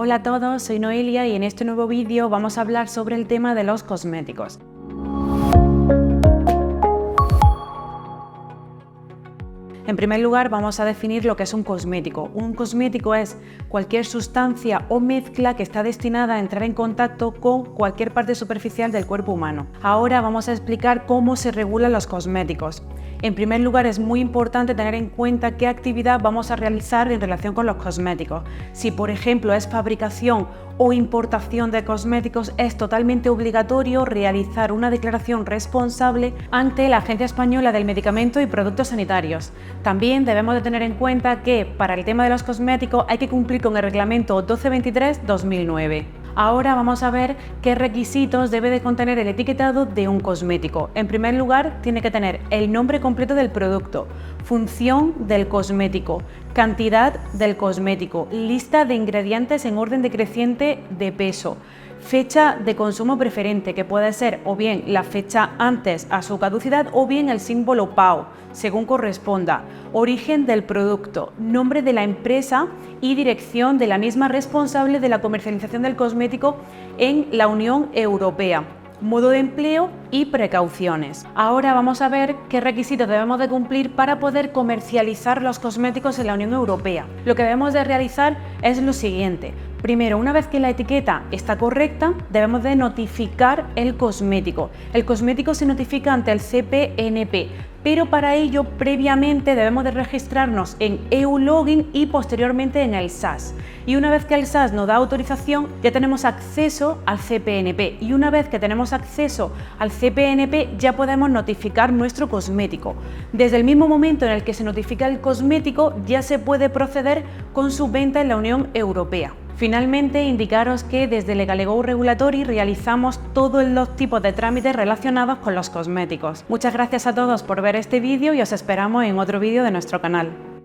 Hola a todos, soy Noelia y en este nuevo vídeo vamos a hablar sobre el tema de los cosméticos. En primer lugar, vamos a definir lo que es un cosmético. Un cosmético es cualquier sustancia o mezcla que está destinada a entrar en contacto con cualquier parte superficial del cuerpo humano. Ahora vamos a explicar cómo se regulan los cosméticos. En primer lugar, es muy importante tener en cuenta qué actividad vamos a realizar en relación con los cosméticos. Si, por ejemplo, es fabricación o importación de cosméticos, es totalmente obligatorio realizar una declaración responsable ante la Agencia Española del Medicamento y Productos Sanitarios. También debemos de tener en cuenta que para el tema de los cosméticos hay que cumplir con el Reglamento 1223/2009. Ahora vamos a ver qué requisitos debe de contener el etiquetado de un cosmético. En primer lugar, tiene que tener el nombre completo del producto, función del cosmético, cantidad del cosmético, lista de ingredientes en orden decreciente de peso, fecha de consumo preferente, que puede ser o bien la fecha antes a su caducidad o bien el símbolo PAO, según corresponda, origen del producto, nombre de la empresa y dirección de la misma responsable de la comercialización del cosmético en la Unión Europea, modo de empleo y precauciones. Ahora vamos a ver qué requisitos debemos de cumplir para poder comercializar los cosméticos en la Unión Europea. Lo que debemos de realizar es lo siguiente. Primero, una vez que la etiqueta está correcta, debemos de notificar el cosmético. El cosmético se notifica ante el CPNP, pero para ello previamente debemos de registrarnos en EU-Login y posteriormente en el SAS. Y una vez que el SAS nos da autorización, ya tenemos acceso al CPNP. Y una vez que tenemos acceso al CPNP, ya podemos notificar nuestro cosmético. Desde el mismo momento en el que se notifica el cosmético, ya se puede proceder con su venta en la Unión Europea. Finalmente, indicaros que desde Legal Regulatory realizamos todos los tipos de trámites relacionados con los cosméticos. Muchas gracias a todos por ver este vídeo y os esperamos en otro vídeo de nuestro canal.